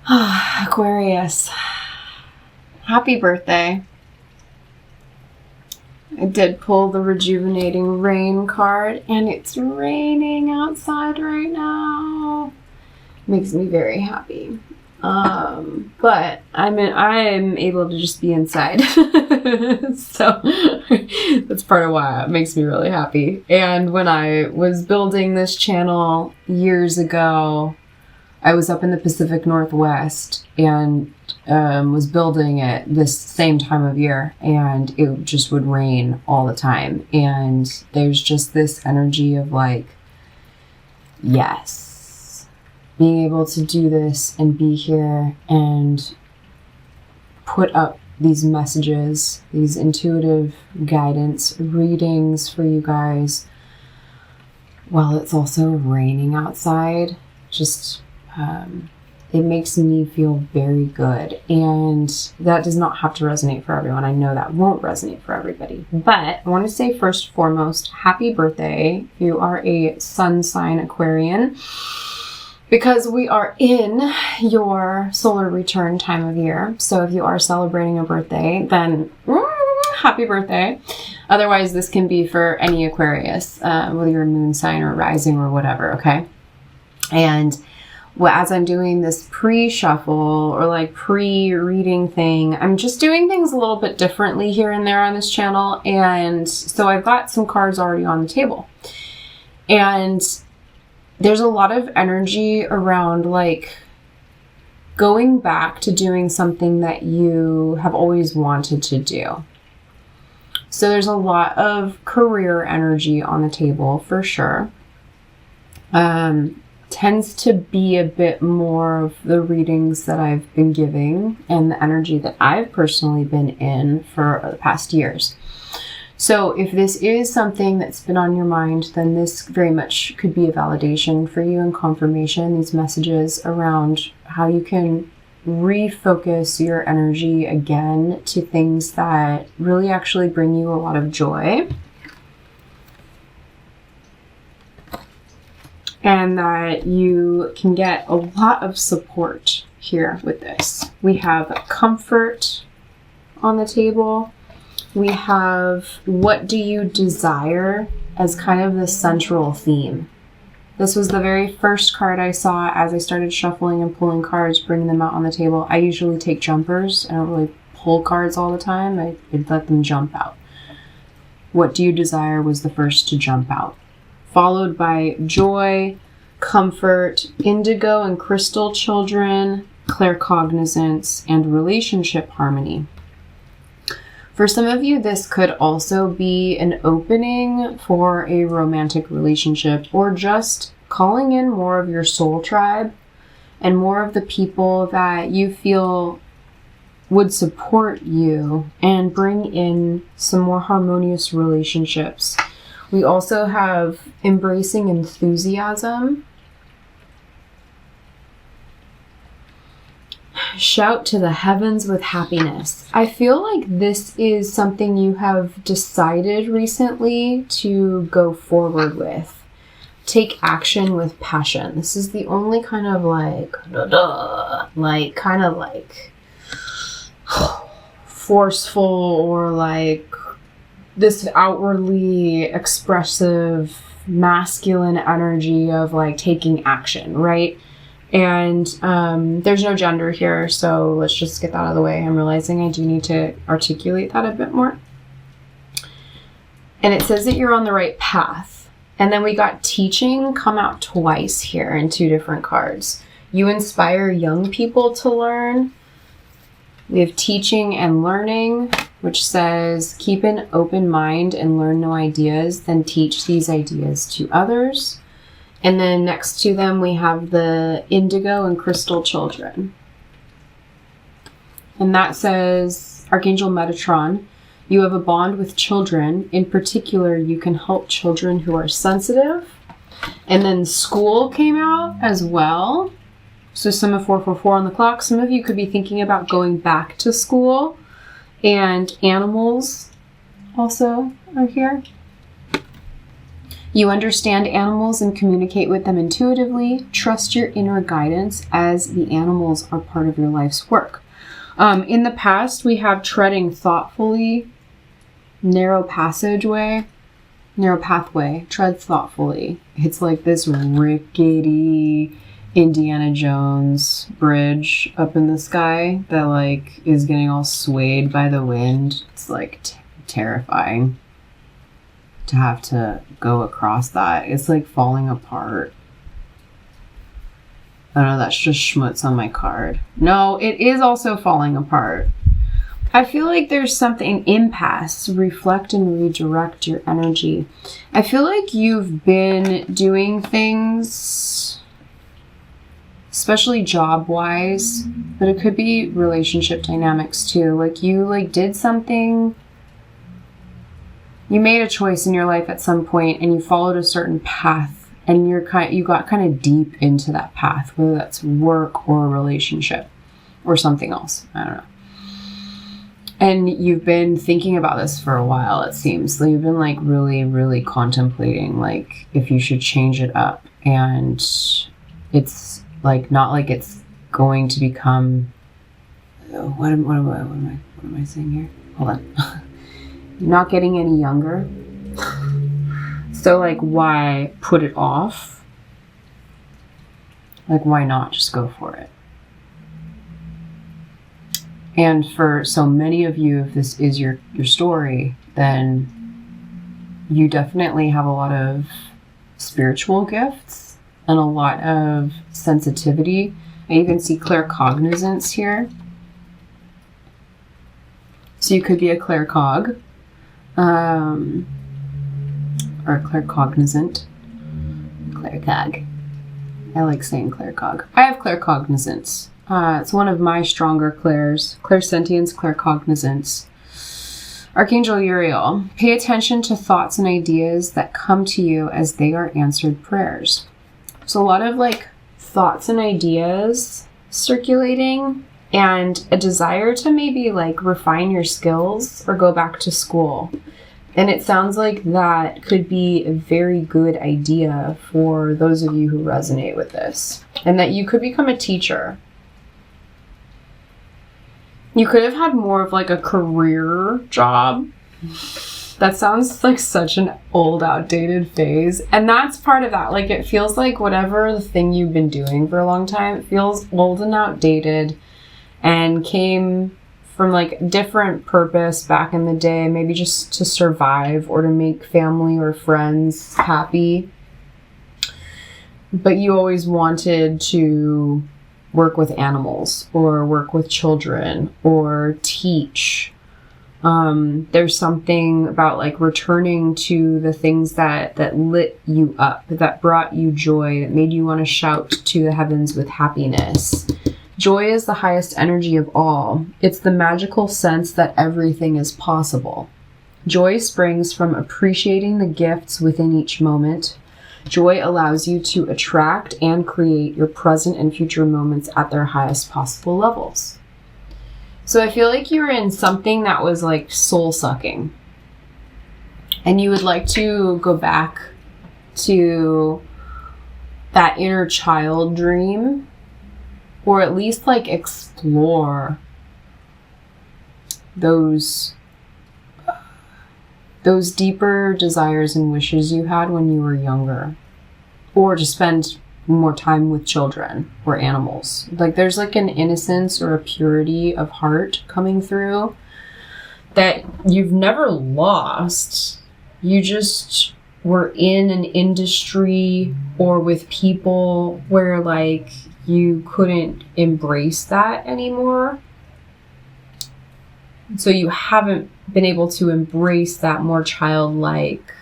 Aquarius, happy birthday. I did pull the rejuvenating rain card, and it's raining outside right now. Makes me very happy. But I'm able to just be inside. So that's part of why it makes me really happy. And when I was building this channel years ago, I was up in the Pacific Northwest and was building it this same time of year, and it just would rain all the time. And there's just this energy of like, yes, being able to do this and be here and put up these messages, these intuitive guidance readings for you guys while it's also raining outside. Just it makes me feel very good, and that does not have to resonate for everyone. I know that won't resonate for everybody, but I want to say first and foremost, happy birthday if you are a sun sign Aquarian, because we are in your solar return time of year. So if you are celebrating a birthday, then happy birthday. Otherwise, this can be for any Aquarius, whether you're a moon sign or rising or whatever, okay? And as I'm doing this pre-shuffle or like pre-reading thing, I'm just doing things a little bit differently here and there on this channel. And so I've got some cards already on the table. And there's a lot of energy around like going back to doing something that you have always wanted to do. So there's a lot of career energy on the table for sure. Tends to be a bit more of the readings that I've been giving and the energy that I've personally been in for the past years. So if this is something that's been on your mind, then this very much could be a validation for you and confirmation, these messages around how you can refocus your energy again to things that really actually bring you a lot of joy. And that you can get a lot of support here with this. We have comfort on the table. We have what do you desire as kind of the central theme. This was the very first card I saw as I started shuffling and pulling cards, bringing them out on the table. I usually take jumpers. I don't really pull cards all the time. I let them jump out. What do you desire was the first to jump out, followed by joy, comfort, indigo and crystal children, claircognizance, and relationship harmony. For some of you, this could also be an opening for a romantic relationship, or just calling in more of your soul tribe and more of the people that you feel would support you and bring in some more harmonious relationships. We also have embracing enthusiasm. Shout to the heavens with happiness. I feel like this is something you have decided recently to go forward with. Take action with passion. This is the only kind of forceful or like this outwardly expressive masculine energy of like taking action, right? And there's no gender here, so let's just get that out of the way. I'm realizing I do need to articulate that a bit more. And it says that you're on the right path. And then we got teaching come out twice here in two different cards. You inspire young people to learn. We have teaching and learning, which says keep an open mind and learn new ideas, then teach these ideas to others. And then next to them, we have the indigo and crystal children. And that says, Archangel Metatron, you have a bond with children. In particular, you can help children who are sensitive. And then school came out as well. So some of 444 on the clock. Some of you could be thinking about going back to school. And animals also are here. You understand animals and communicate with them intuitively. Trust your inner guidance as the animals are part of your life's work. In the past, we have treading thoughtfully, narrow pathway, tread thoughtfully. It's like this rickety Indiana Jones bridge up in the sky that like is getting all swayed by the wind. It's like terrifying to have to go across that. It's like falling apart. Oh no, that's just schmutz on my card. No, it is also falling apart. I feel like there's something impasse. Reflect and redirect your energy. I feel like you've been doing things, especially job-wise, but it could be relationship dynamics too. Like you did something, you made a choice in your life at some point and you followed a certain path and you got kind of deep into that path, whether that's work or a relationship or something else. I don't know. And you've been thinking about this for a while, it seems. So you've been like really, really contemplating like if you should change it up. And it's like not like it's going to become what am I saying here? Hold on. You're not getting any younger. So like why put it off? Like why not just go for it? And for so many of you, if this is your story, then you definitely have a lot of spiritual gifts and a lot of sensitivity. I even see claircognizance here. So you could be a claircog, or a claircognizant. Claircog. I like saying claircog. I have claircognizance. It's one of my stronger clairs. Clairsentience, claircognizance. Archangel Uriel. Pay attention to thoughts and ideas that come to you as they are answered prayers. So a lot of like thoughts and ideas circulating and a desire to maybe like refine your skills or go back to school. And it sounds like that could be a very good idea for those of you who resonate with this. And that you could become a teacher. You could have had more of like a career job. That sounds like such an old, outdated phase. And that's part of that. Like it feels like whatever the thing you've been doing for a long time, it feels old and outdated and came from like different purpose back in the day, maybe just to survive or to make family or friends happy. But you always wanted to work with animals or work with children or teach. There's something about like returning to the things that lit you up, that brought you joy, that made you want to shout to the heavens with happiness. Joy is the highest energy of all. It's the magical sense that everything is possible. Joy springs from appreciating the gifts within each moment. Joy allows you to attract and create your present and future moments at their highest possible levels. So I feel like you're in something that was like soul sucking. And you would like to go back to that inner child dream, or at least like explore those deeper desires and wishes you had when you were younger, or to spend more time with children or animals. Like there's like an innocence or a purity of heart coming through that you've never lost. You just were in an industry or with people where like you couldn't embrace that anymore. So you haven't been able to embrace that more childlike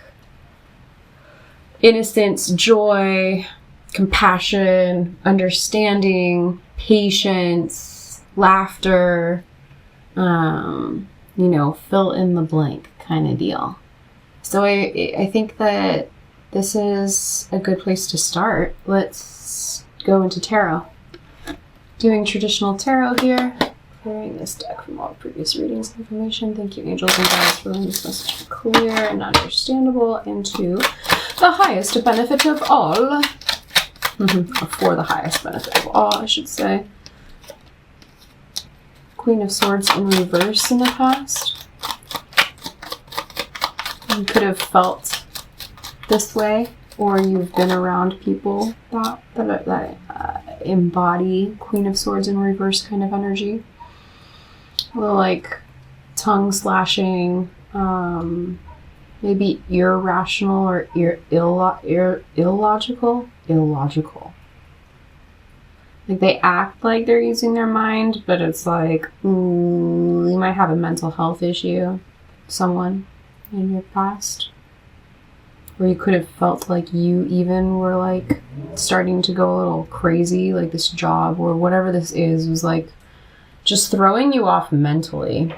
innocence, joy, compassion, understanding, patience, laughter, fill in the blank kind of deal. So I think that this is a good place to start. Let's go into tarot. Doing traditional tarot here. clearing this deck from all previous readings and information. Thank you, angels and guides, for letting this message be clear and understandable and to the highest benefit of all. Or for the highest benefit of all, I should say. Queen of Swords in reverse in the past. You could have felt this way, or you've been around people that embody Queen of Swords in reverse kind of energy. A little like tongue slashing, maybe irrational or illogical. Like they act like they're using their mind, but it's like, you might have a mental health issue, someone in your past. Or you could have felt like you even were like starting to go a little crazy, like this job or whatever this is was like just throwing you off mentally.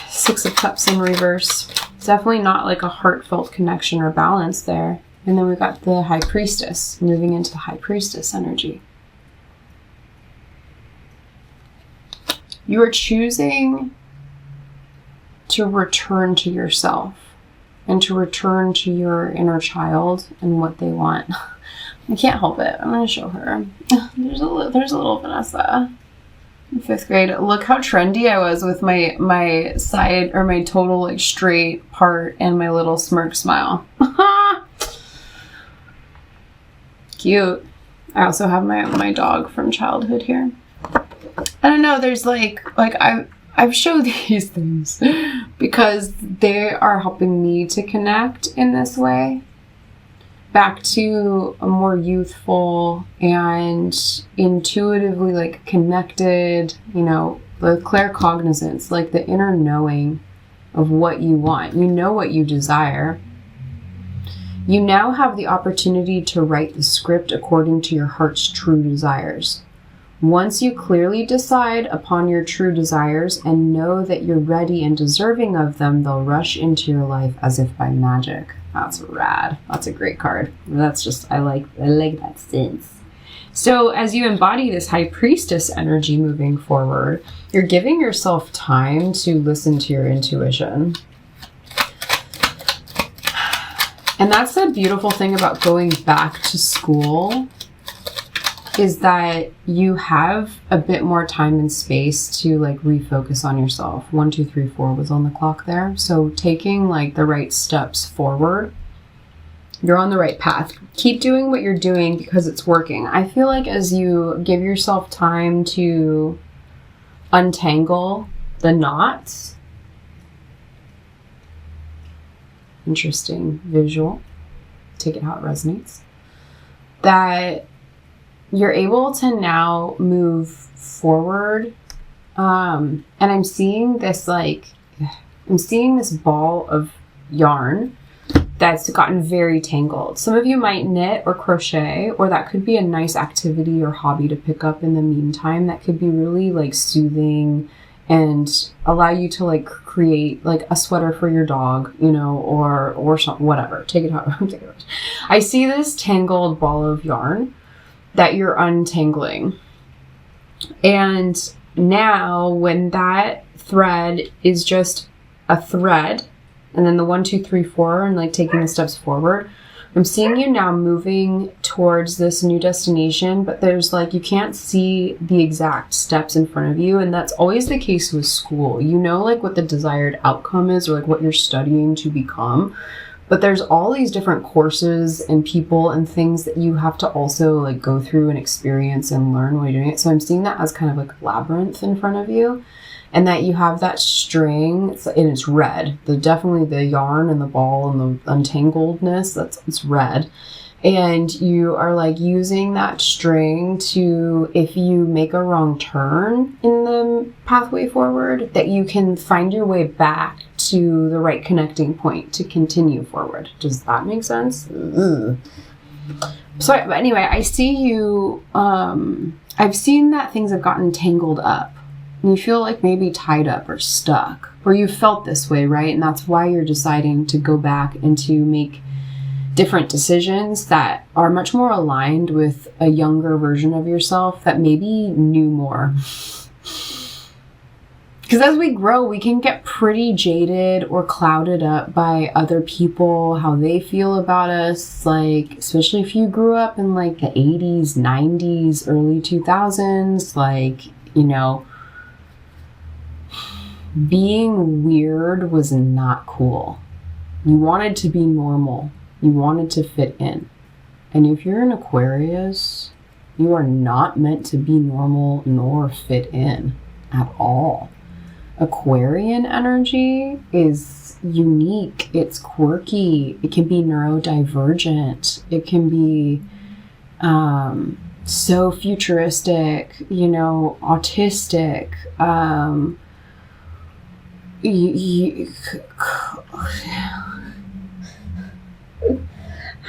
Six of Cups in reverse. Definitely not like a heartfelt connection or balance there. And then we got the High Priestess, moving into the High Priestess energy. You are choosing to return to yourself and to return to your inner child and what they want. I can't help it. I'm going to show her. There's a little Vanessa in 5th grade. Look how trendy I was with my side or my total like straight part and my little smirk smile. Cute. I also have my dog from childhood here. I don't know, there's like I've showed these things because they are helping me to connect in this way back to a more youthful and intuitively like connected, you know, the claircognizance, like the inner knowing of what you want. You know what you desire. You now have the opportunity to write the script according to your heart's true desires. Once you clearly decide upon your true desires and know that you're ready and deserving of them, they'll rush into your life as if by magic. That's rad. That's a great card. That's just, I like that sense. So as you embody this High Priestess energy moving forward, you're giving yourself time to listen to your intuition. And that's the beautiful thing about going back to school, is that you have a bit more time and space to like refocus on yourself. 1, 2, 3, 4 was on the clock there. So taking like the right steps forward, you're on the right path. Keep doing what you're doing because it's working. I feel like as you give yourself time to untangle the knots, interesting visual, take it how it resonates, that you're able to now move forward. And I'm seeing this ball of yarn that's gotten very tangled. Some of you might knit or crochet, or that could be a nice activity or hobby to pick up in the meantime. That could be really like soothing and allow you to like create like a sweater for your dog, you know, or something, whatever. Take it out. I see this tangled ball of yarn that you're untangling. And now when that thread is just a thread, and then the 1, 2, 3, 4, and like taking the steps forward, I'm seeing you now moving towards this new destination, but there's like, you can't see the exact steps in front of you. And that's always the case with school. You know, like what the desired outcome is, or like what you're studying to become. But there's all these different courses and people and things that you have to also like go through and experience and learn while you're doing it. So I'm seeing that as kind of like a labyrinth in front of you, and that you have that string, and it's red. Definitely the yarn and the ball and the untangledness, it's red. And you are like using that string to, if you make a wrong turn in the pathway forward, that you can find your way back to the right connecting point to continue forward. Does that make sense? Ugh. So but anyway, I see you, I've seen that things have gotten tangled up. And you feel like maybe tied up or stuck, or you felt this way, right? And that's why you're deciding to go back and to make different decisions that are much more aligned with a younger version of yourself that maybe knew more. Because as we grow, we can get pretty jaded or clouded up by other people, how they feel about us. Like, especially if you grew up in like the 80s, 90s, early 2000s, like, you know, being weird was not cool. You wanted to be normal. You wanted to fit in. And if you're an Aquarius, you are not meant to be normal nor fit in at all. Aquarian energy is unique. It's quirky. It can be neurodivergent. It can be so futuristic, you know, autistic.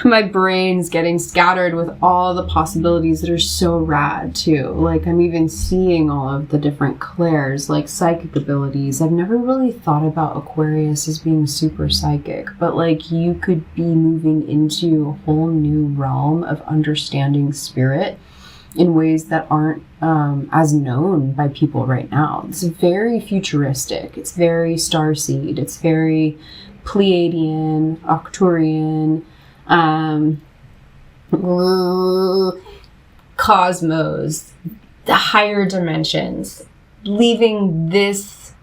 My brain's getting scattered with all the possibilities that are so rad too. Like, I'm even seeing all of the different clairs, like psychic abilities. I've never really thought about Aquarius as being super psychic, but like you could be moving into a whole new realm of understanding spirit in ways that aren't as known by people right now. It's very futuristic. It's very starseed. It's very Pleiadian, Arcturian, cosmos, the higher dimensions, leaving this,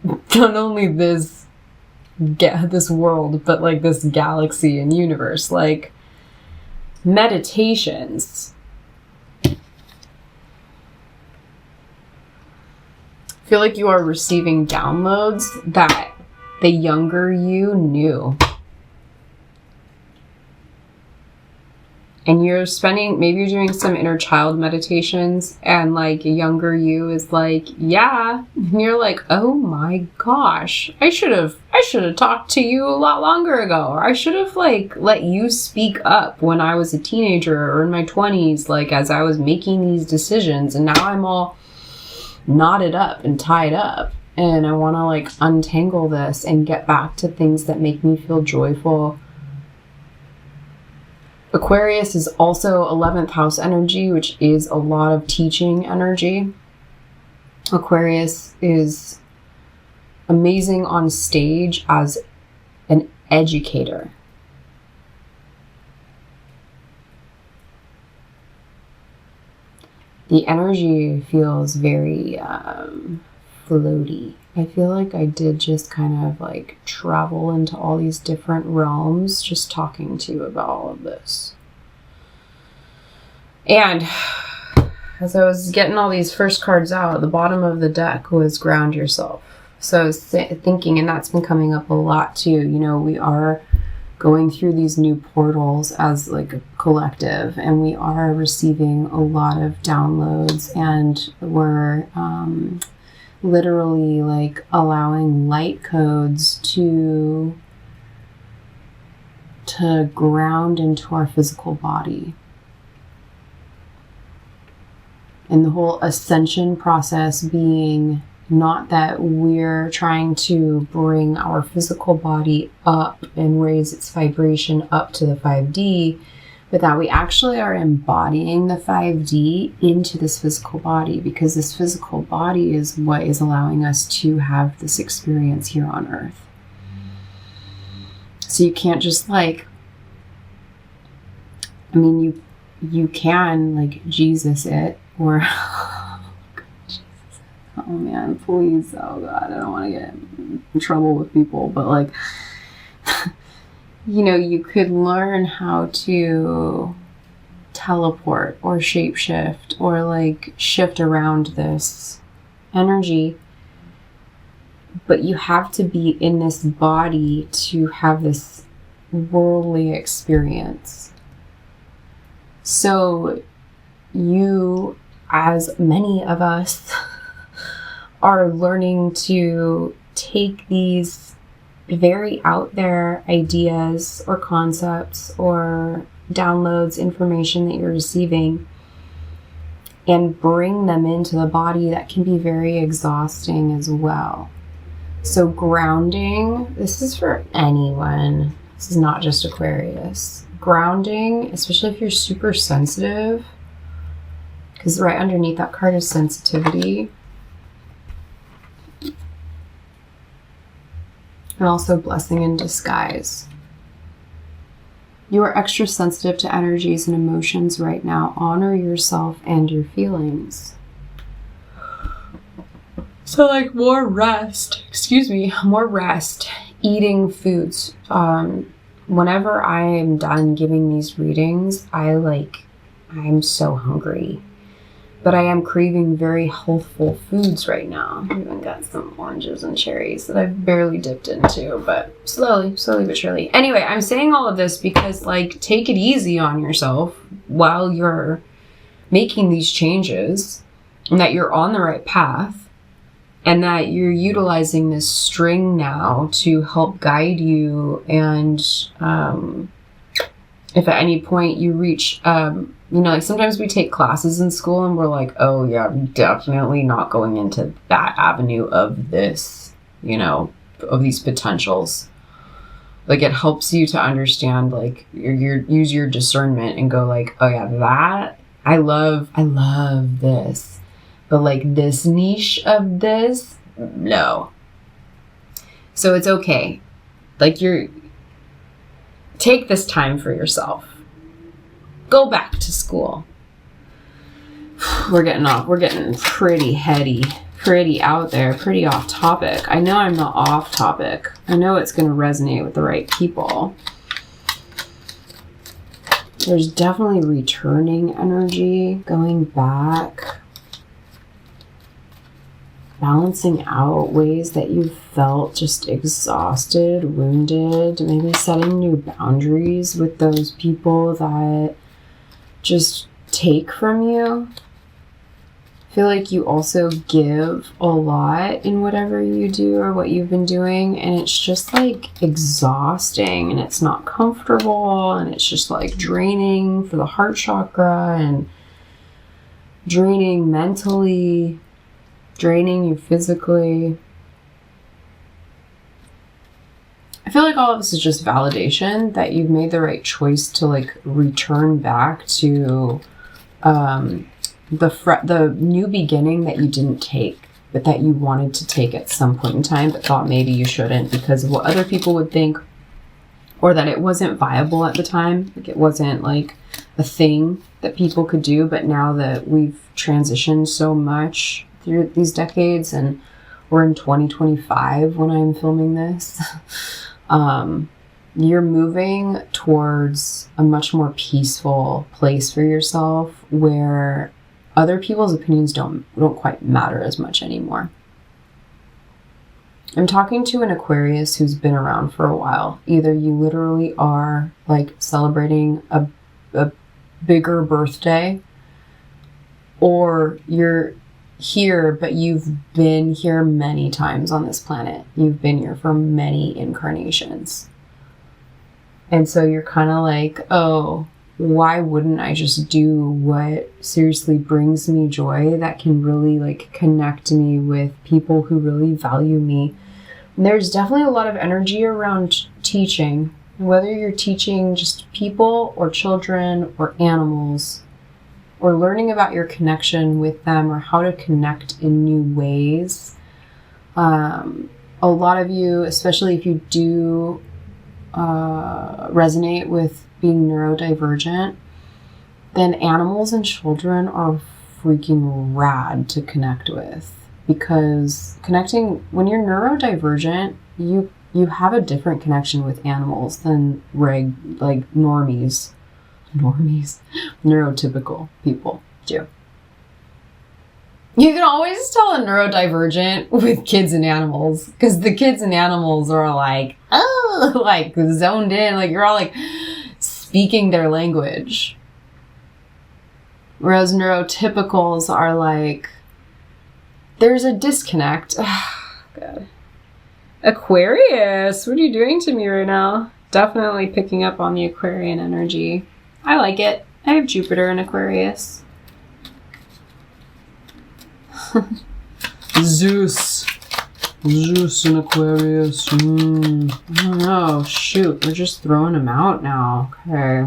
not only this world, but like this galaxy and universe, like meditations. I feel like you are receiving downloads that the younger you knew. And you're maybe you're doing some inner child meditations, and like a younger you is like, yeah. And you're like, oh my gosh, I should have talked to you a lot longer ago. Or I should have like let you speak up when I was a teenager or in my 20s, like as I was making these decisions. And now I'm all knotted up and tied up. And I want to like untangle this and get back to things that make me feel joyful. Aquarius is also 11th house energy, which is a lot of teaching energy. Aquarius is amazing on stage as an educator. The energy feels very floaty. I feel like I did just kind of like travel into all these different realms just talking to you about all of this. And as I was getting all these first cards out, the bottom of the deck was ground yourself. So I was thinking, and that's been coming up a lot too, you know, we are going through these new portals as like a collective, and we are receiving a lot of downloads, and we're literally like allowing light codes to ground into our physical body. And the whole ascension process being not that we're trying to bring our physical body up and raise its vibration up to the 5D, but that we actually are embodying the 5D into this physical body, because this physical body is what is allowing us to have this experience here on Earth. So you can't just like, I mean, you can like Jesus it, or oh man, please, oh God, I don't want to get in trouble with people, but like, you know, you could learn how to teleport or shapeshift or like shift around this energy, but you have to be in this body to have this worldly experience. So you, as many of us, are learning to take these very out there ideas or concepts or downloads, information that you're receiving, and bring them into the body. That can be very exhausting as well. So grounding, this is for anyone. This is not just Aquarius. Grounding, especially if you're super sensitive, because right underneath that card is sensitivity. And also blessing in disguise. You are extra sensitive to energies and emotions right now. Honor yourself and your feelings. So like more rest, more rest, eating foods. Whenever I am done giving these readings, I'm so hungry. But I am craving very healthful foods right now. I even got some oranges and cherries that I've barely dipped into, but slowly but surely. Anyway, I'm saying all of this because like, take it easy on yourself while you're making these changes, and that you're on the right path, and that you're utilizing this string now to help guide you. And if at any point you reach, like sometimes we take classes in school and we're like, oh yeah, I'm definitely not going into that avenue of this, of these potentials. Like it helps you to understand, like use your discernment and go like, oh yeah, that I love this, but like this niche of this, no. So it's okay. Like take this time for yourself. Go back to school. We're getting pretty heady, pretty out there, pretty off topic. I know I'm not off topic. I know it's going to resonate with the right people. There's definitely returning energy, going back, balancing out ways that you felt just exhausted, wounded, maybe setting new boundaries with those people that just take from you. I feel like you also give a lot in whatever you do or what you've been doing, and it's just like exhausting, and it's not comfortable, and it's just like draining for the heart chakra and draining mentally, draining you physically. I feel like all of this is just validation that you've made the right choice to like return back to the new beginning that you didn't take, but that you wanted to take at some point in time, but thought maybe you shouldn't because of what other people would think, or that it wasn't viable at the time. Like it wasn't like a thing that people could do. But now that we've transitioned so much through these decades, and we're in 2025 when I'm filming this, you're moving towards a much more peaceful place for yourself where other people's opinions don't quite matter as much anymore. I'm talking to an Aquarius who's been around for a while. Either you literally are like celebrating a bigger birthday, or you're here, but you've been here many times on this planet. You've been here for many incarnations. And so you're kind of like, oh, why wouldn't I just do what seriously brings me joy, that can really like connect me with people who really value me? And there's definitely a lot of energy around teaching, whether you're teaching just people or children or animals, or learning about your connection with them or how to connect in new ways. A lot of you, especially if you do resonate with being neurodivergent, then animals and children are freaking rad to connect with, because connecting, when you're neurodivergent, you have a different connection with animals than normies, neurotypical people do. You can always tell a neurodivergent with kids and animals, because the kids and animals are like, oh, like zoned in, like you're all like speaking their language. Whereas neurotypicals are like, there's a disconnect. God. Aquarius, what are you doing to me right now? Definitely picking up on the Aquarian energy. I like it. I have Jupiter in Aquarius. Zeus. Zeus in Aquarius. I don't know. Shoot, we're just throwing them out now. Okay.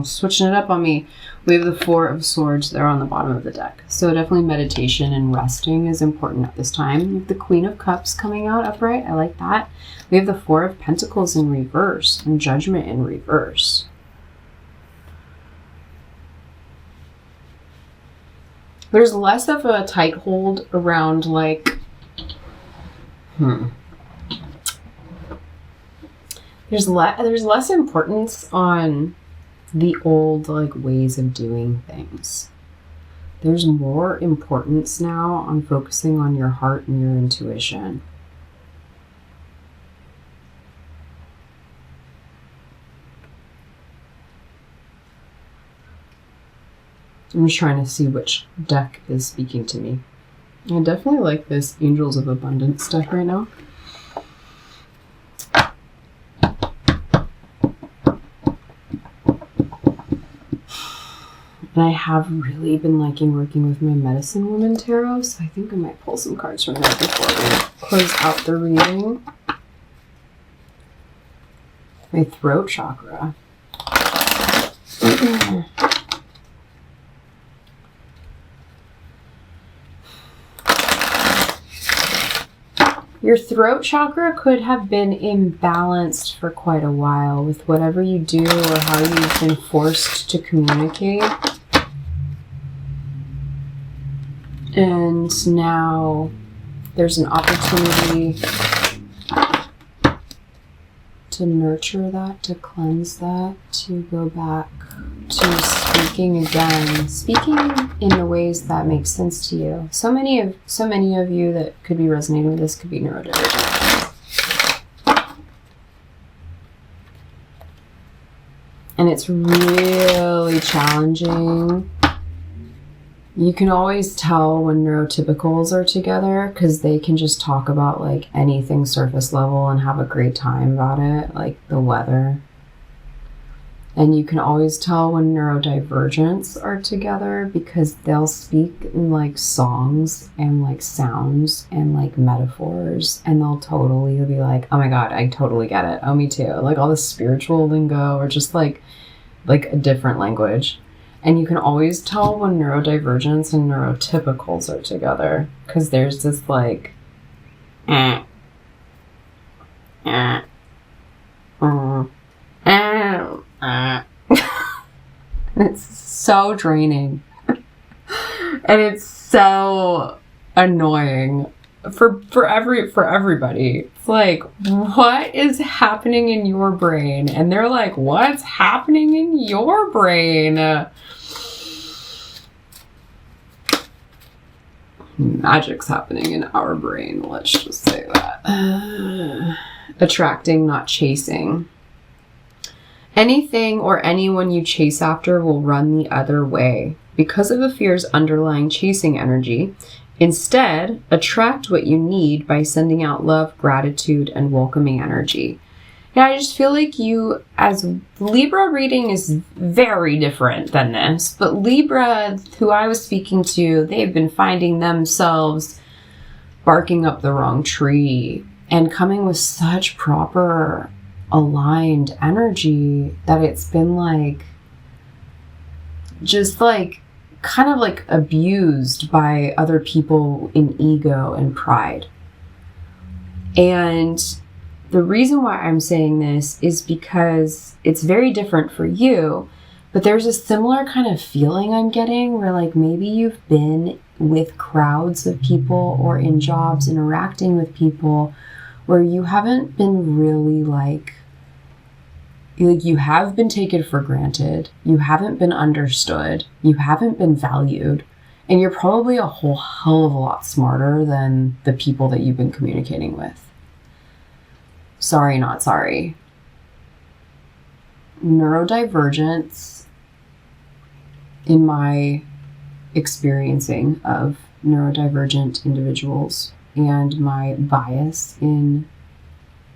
Switching it up on me. We have the Four of Swords there on the bottom of the deck. So definitely meditation and resting is important at this time. We have the Queen of Cups coming out upright. I like that. We have the Four of Pentacles in reverse and Judgment in reverse. There's less of a tight hold around like, there's less importance on the old like ways of doing things. There's more importance now on focusing on your heart and your intuition. I'm just trying to see which deck is speaking to me. I definitely like this Angels of Abundance deck right now. And I have really been liking working with my Medicine Woman Tarot, so I think I might pull some cards from there before we close out the reading. My throat chakra. Your throat chakra could have been imbalanced for quite a while with whatever you do or how you've been forced to communicate. And now there's an opportunity to nurture that, to cleanse that, to go back to speaking again, speaking in the ways that make sense to you. So many of you that could be resonating with this could be neurodivergent. And it's really challenging. You can always tell when neurotypicals are together because they can just talk about like anything surface level and have a great time about it, like the weather. And you can always tell when neurodivergents are together because they'll speak in like songs and like sounds and like metaphors, and they'll totally be like, oh my God, I totally get it. Oh, me too. Like all the spiritual lingo or just like a different language. And you can always tell when neurodivergents and neurotypicals are together because there's this like, it's so draining and it's so annoying for everybody. It's like, what is happening in your brain? And they're like, what's happening in your brain? Magic's happening in our brain, let's just say that. Attracting, not chasing. Anything or anyone you chase after will run the other way because of the fear's underlying chasing energy. Instead, attract what you need by sending out love, gratitude, and welcoming energy. Yeah, I just feel like you, as Libra reading is very different than this, but Libra, who I was speaking to, they've been finding themselves barking up the wrong tree and coming with such proper aligned energy that it's been like, just like, kind of like abused by other people in ego and pride. And the reason why I'm saying this is because it's very different for you, but there's a similar kind of feeling I'm getting where like maybe you've been with crowds of people or in jobs interacting with people where you haven't been really like you have been taken for granted, you haven't been understood, you haven't been valued, and you're probably a whole hell of a lot smarter than the people that you've been communicating with. Sorry, not sorry. Neurodivergence, in my experiencing of neurodivergent individuals and my bias in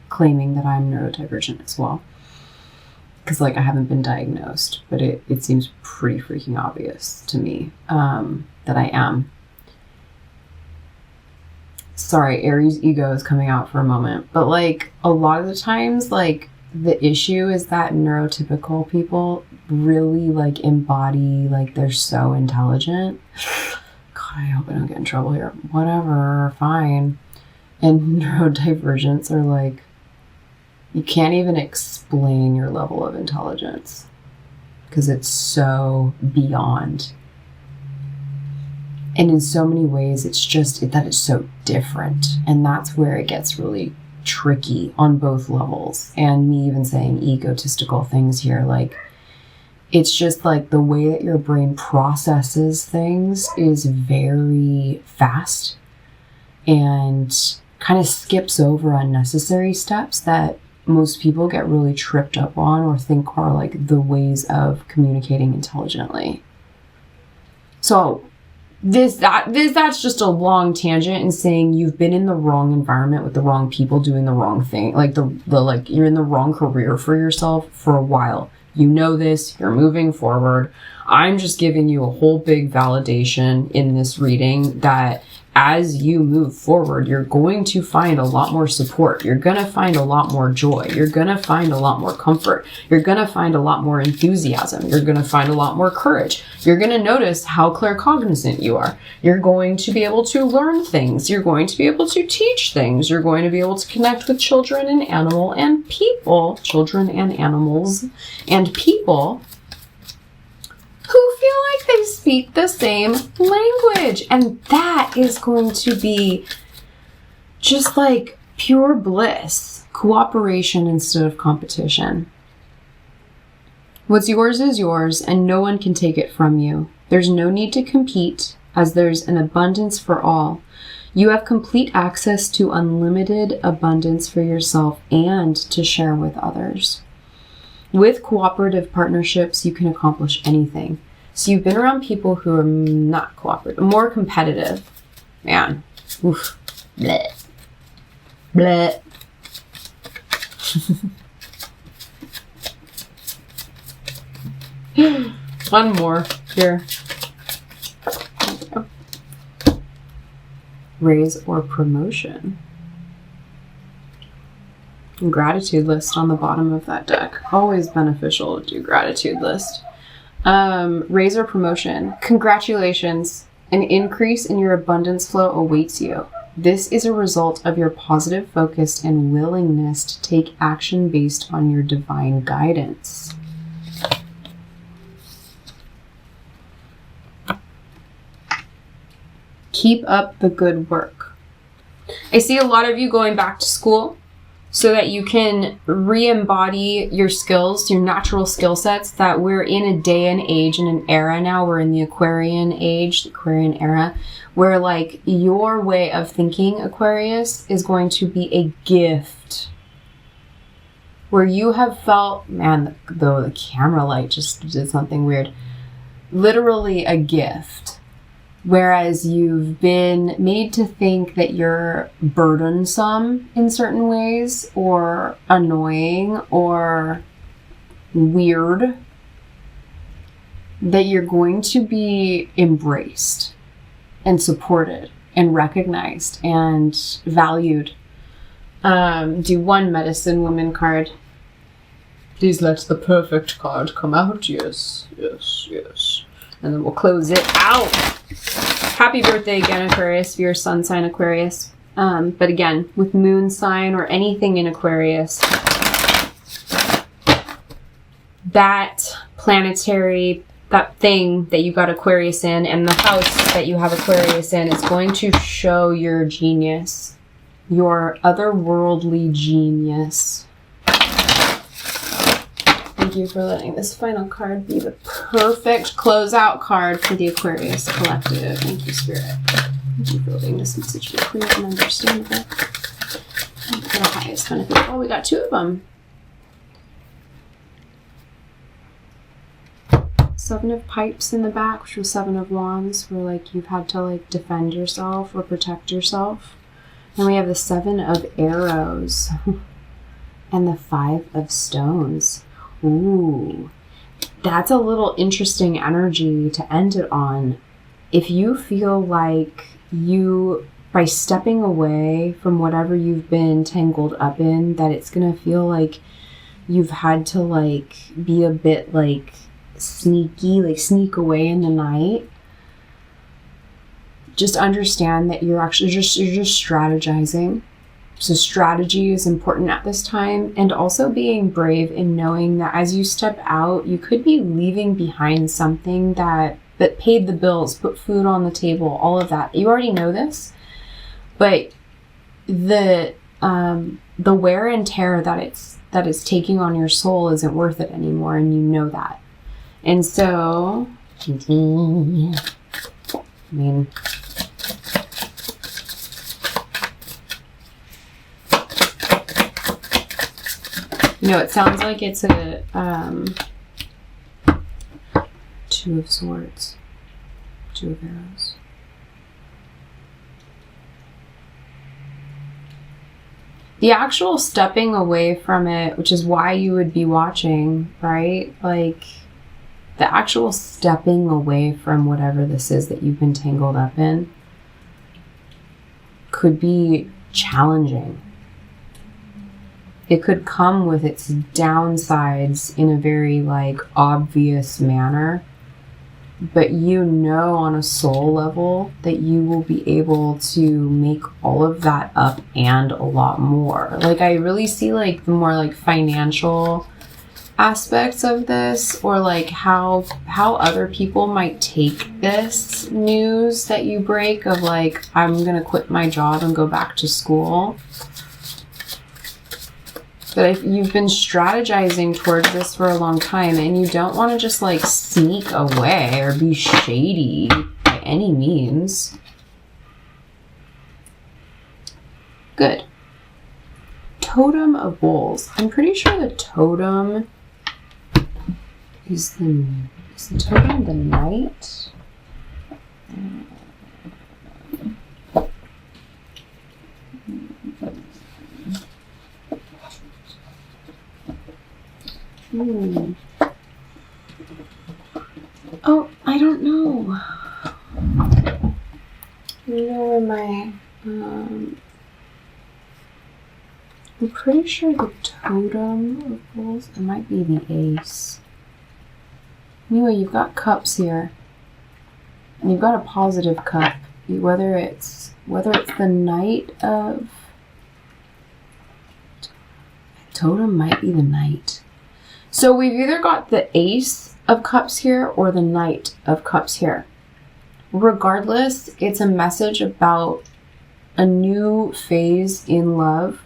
claiming that I'm neurodivergent as well, because like I haven't been diagnosed, but it seems pretty freaking obvious to me that I am. sorry, Aries ego is coming out for a moment. But like a lot of the times, like the issue is that neurotypical people really like embody like they're so intelligent. God, I hope I don't get in trouble here. Whatever, fine. And neurodivergents are like, you can't even explain your level of intelligence because it's so beyond. And in so many ways, it's just that it's so different. And that's where it gets really tricky on both levels. And me even saying egotistical things here, like, it's just like the way that your brain processes things is very fast and kind of skips over unnecessary steps that most people get really tripped up on or think are like the ways of communicating intelligently. So that's just a long tangent in saying you've been in the wrong environment with the wrong people doing the wrong thing. Like like you're in the wrong career for yourself for a while. You know this, you're moving forward. I'm just giving you a whole big validation in this reading that as you move forward, you're going to find a lot more support. You're going to find a lot more joy. You're going to find a lot more comfort. You're going to find a lot more enthusiasm. You're going to find a lot more courage. You're going to notice how claircognizant you are. You're going to be able to learn things. You're going to be able to teach things. You're going to be able to connect with children and animals and people who feel like they speak the same language. And that is going to be just like pure bliss, cooperation instead of competition. What's yours is yours, and no one can take it from you. There's no need to compete, as there's an abundance for all. You have complete access to unlimited abundance for yourself and to share with others. With cooperative partnerships, you can accomplish anything. So you've been around people who are not cooperative, more competitive. Man. Oof. Bleh. Bleh. One more. Here. Raise or promotion. Gratitude list on the bottom of that deck. Always beneficial to do gratitude list. Raise or promotion. Congratulations. An increase in your abundance flow awaits you. This is a result of your positive focus and willingness to take action based on your divine guidance. Keep up the good work. I see a lot of you going back to school so that you can re-embody your skills, your natural skill sets, that we're in a day and age and an era now. We're in the Aquarian age, the Aquarian era, where like your way of thinking, Aquarius, is going to be a gift. Where you have felt, man, though the camera light just did something weird. Literally a gift. Whereas you've been made to think that you're burdensome in certain ways, or annoying, or weird, that you're going to be embraced and supported and recognized and valued. Do one medicine woman card. Please let the perfect card come out. Yes, yes, yes. And then we'll close it out. Happy birthday again, Aquarius, if you're sun sign Aquarius. But again, with moon sign or anything in Aquarius, that planetary, that thing that you got Aquarius in and the house that you have Aquarius in is going to show your genius, your otherworldly genius. Thank you for letting this final card be the perfect closeout card for the Aquarius Collective. Thank you, Spirit. Thank you for letting this message be clear and understandable. And for the highest benefit. Oh, we got two of them. Seven of Pipes in the back, which was Seven of Wands, where like you've had to like defend yourself or protect yourself. And we have the Seven of Arrows and the Five of Stones. Ooh, that's a little interesting energy to end it on. If you feel like you by stepping away from whatever you've been tangled up in, that it's going to feel like you've had to like be a bit like sneaky, like sneak away in the night. Just understand that you're just strategizing. So strategy is important at this time, and also being brave in knowing that as you step out, you could be leaving behind something that paid the bills, put food on the table, all of that. You already know this, but the wear and tear that it's taking on your soul isn't worth it anymore, and you know that. And so, it sounds like it's a Two of Swords, Two of Arrows. The actual stepping away from it, which is why you would be watching, right? Like, the actual stepping away from whatever this is that you've been tangled up in could be challenging. It could come with its downsides in a very like obvious manner, but you know on a soul level that you will be able to make all of that up and a lot more. Like, I really see like the more like financial aspects of this, or like how other people might take this news that you break of like, I'm gonna quit my job and go back to school. But if you've been strategizing towards this for a long time and you don't want to just like sneak away or be shady by any means, good. Totem of Bulls. I'm pretty sure the totem is the totem the Knight? Oh, I don't know. You know where my, I'm pretty sure the totem of Bulls, it might be the Ace. Anyway, you've got cups here. And you've got a positive cup. Whether it's the Knight of... Totem might be the Knight. So we've either got the Ace of Cups here or the Knight of Cups here. Regardless, it's a message about a new phase in love,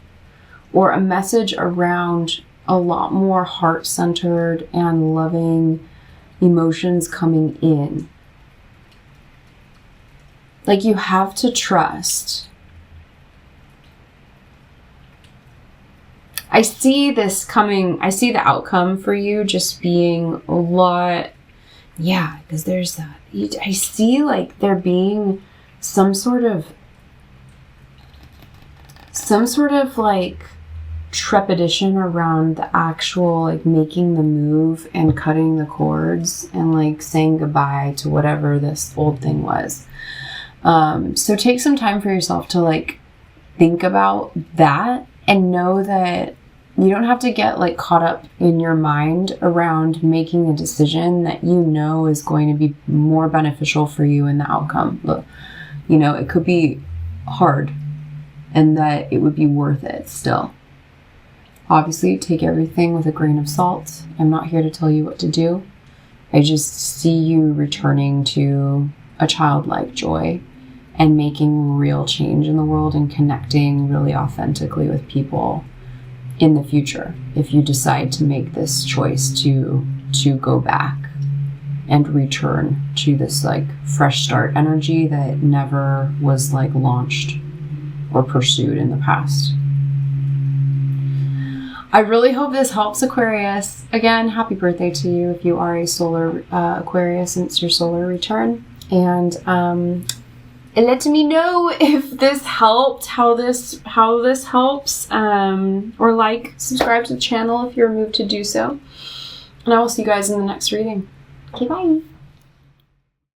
or a message around a lot more heart-centered and loving emotions coming in. Like, you have to trust. I see this coming, I see the outcome for you just being a lot, yeah, because there's that. I see like there being some sort of like trepidation around the actual like making the move and cutting the cords and like saying goodbye to whatever this old thing was. So take some time for yourself to like think about that. And know that you don't have to get like caught up in your mind around making a decision that you know is going to be more beneficial for you in the outcome. Look, you know, it could be hard and that it would be worth it still. Obviously, take everything with a grain of salt. I'm not here to tell you what to do. I just see you returning to a childlike joy and making real change in the world and connecting really authentically with people in the future if you decide to make this choice to go back and return to this like fresh start energy that never was like launched or pursued in the past. I really hope this helps, Aquarius. Again, happy birthday to you if you are a solar Aquarius and it's your solar return. And let me know if this helped, how this helps, or like, subscribe to the channel if you're moved to do so. And I will see you guys in the next reading. Okay, bye.